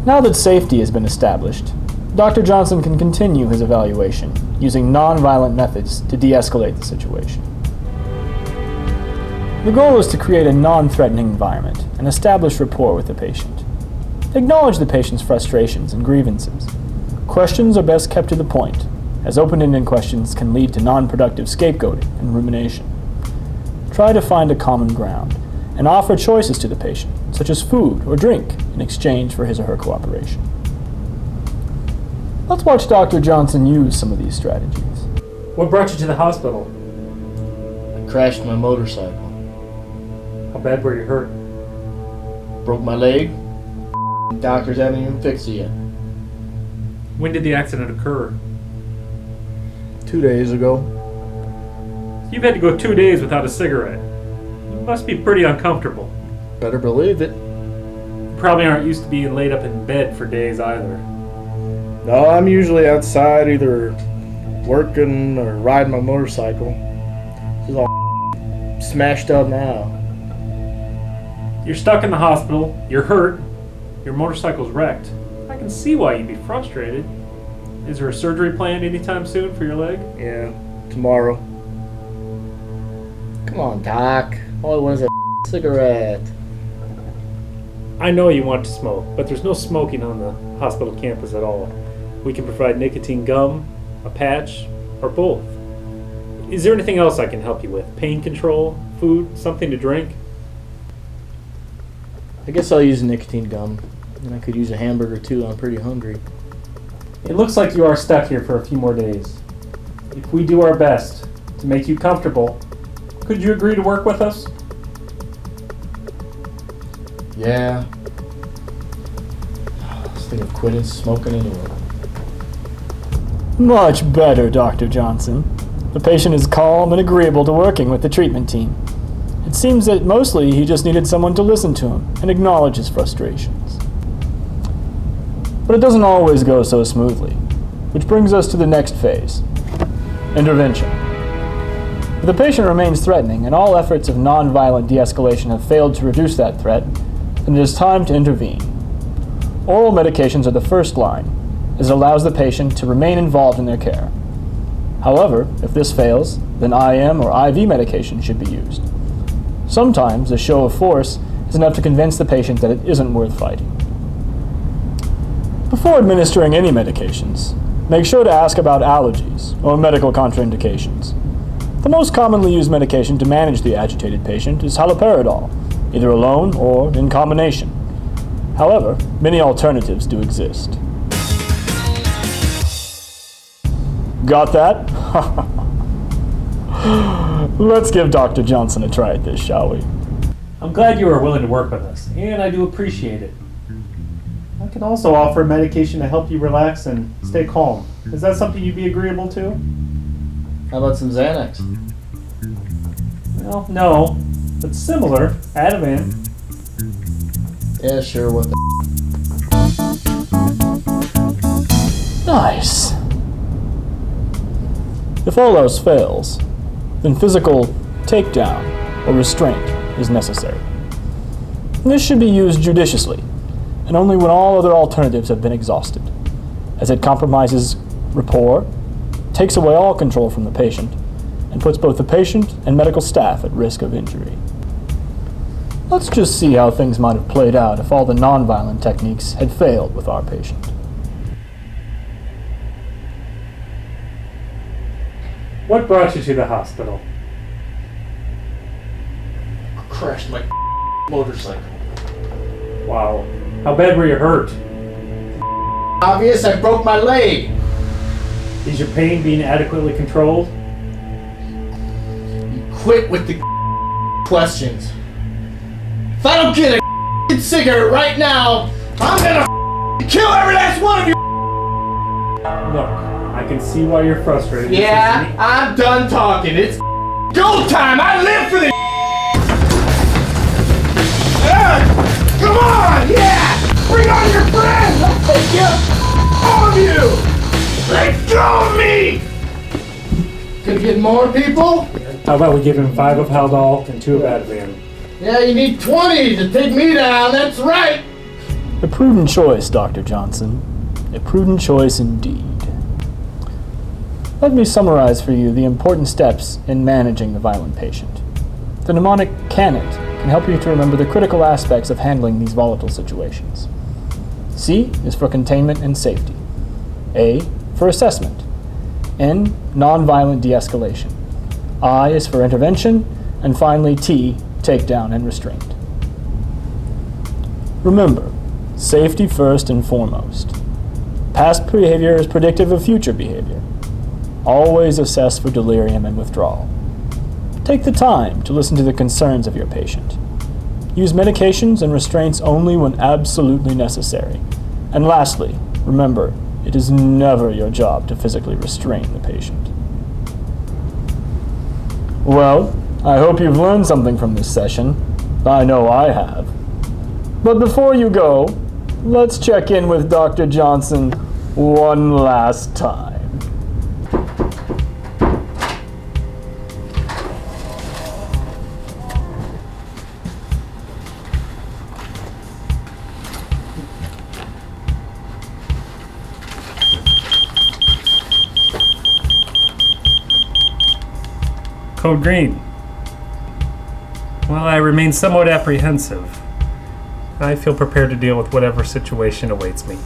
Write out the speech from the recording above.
Now that safety has been established, Dr. Johnson can continue his evaluation using non-violent methods to de-escalate the situation. The goal is to create a non-threatening environment and establish rapport with the patient. Acknowledge the patient's frustrations and grievances. Questions are best kept to the point, as open-ended questions can lead to non-productive scapegoating and rumination. Try to find a common ground and offer choices to the patient, such as food or drink, in exchange for his or her cooperation. Let's watch Dr. Johnson use some of these strategies. What brought you to the hospital? I crashed my motorcycle. How bad were you hurt? Broke my leg. Doctors haven't even fixed it yet. When did the accident occur? 2 days ago. You've had to go 2 days without a cigarette. You must be pretty uncomfortable. Better believe it. You probably aren't used to being laid up in bed for days either. No, I'm usually outside either working or riding my motorcycle. This is all smashed up now. You're stuck in the hospital, you're hurt, your motorcycle's wrecked. I can see why you'd be frustrated. Is there a surgery planned anytime soon for your leg? Yeah, tomorrow. Come on, Doc. All I want is a cigarette. I know you want to smoke, but there's no smoking on the hospital campus at all. We can provide nicotine gum, a patch, or both. Is there anything else I can help you with? Pain control, food, something to drink? I guess I'll use a nicotine gum. And I could use a hamburger too. I'm pretty hungry. It looks like you are stuck here for a few more days. If we do our best to make you comfortable, could you agree to work with us? Yeah. I was thinking of quitting smoking anyway. Much better, Dr. Johnson. The patient is calm and agreeable to working with the treatment team. It seems that mostly he just needed someone to listen to him and acknowledge his frustrations. But it doesn't always go so smoothly, which brings us to the next phase, intervention. If the patient remains threatening and all efforts of non-violent de-escalation have failed to reduce that threat, then it is time to intervene. Oral medications are the first line, as it allows the patient to remain involved in their care. However, if this fails, then IM or IV medication should be used. Sometimes a show of force is enough to convince the patient that it isn't worth fighting. Before administering any medications, make sure to ask about allergies or medical contraindications. The most commonly used medication to manage the agitated patient is haloperidol, either alone or in combination. However, many alternatives do exist. Got that? Let's give Dr. Johnson a try at this, shall we? I'm glad you are willing to work with us, and I do appreciate it. I can also offer medication to help you relax and stay calm. Is that something you'd be agreeable to? How about some Xanax? Well, no, but similar. Ativan. Yeah, sure, what the Nice. If all else fails, then physical takedown or restraint is necessary. This should be used judiciously, and only when all other alternatives have been exhausted, as it compromises rapport, takes away all control from the patient, and puts both the patient and medical staff at risk of injury. Let's just see how things might have played out if all the nonviolent techniques had failed with our patient. What brought you to the hospital? crashed my motorcycle. Wow. How bad were you hurt? Obvious, I broke my leg. Is your pain being adequately controlled? You quit with the questions. If I don't get a cigarette right now, I'm gonna kill every last one of you. Look, I can see why you're frustrated. Yeah, I'm done talking. It's go time. I live for this. Come on, yeah! Bring on your friends! I'll take you! All of you! Let go of me! Gonna get more people? How about we give him 5 of Haldol and 2 of Ativan? Yeah, you need 20 to take me down, that's right! A prudent choice, Dr. Johnson. A prudent choice indeed. Let me summarize for you the important steps in managing the violent patient. The mnemonic CANIT can help you to remember the critical aspects of handling these volatile situations. C is for containment and safety. A for assessment. N, nonviolent de-escalation. I is for intervention. And finally, T, takedown and restraint. Remember, safety first and foremost. Past behavior is predictive of future behavior. Always assess for delirium and withdrawal. Take the time to listen to the concerns of your patient. Use medications and restraints only when absolutely necessary. And lastly, remember, it is never your job to physically restrain the patient. Well, I hope you've learned something from this session. I know I have. But before you go, let's check in with Dr. Johnson one last time. Code green. Well, I remain somewhat apprehensive. I feel prepared to deal with whatever situation awaits me.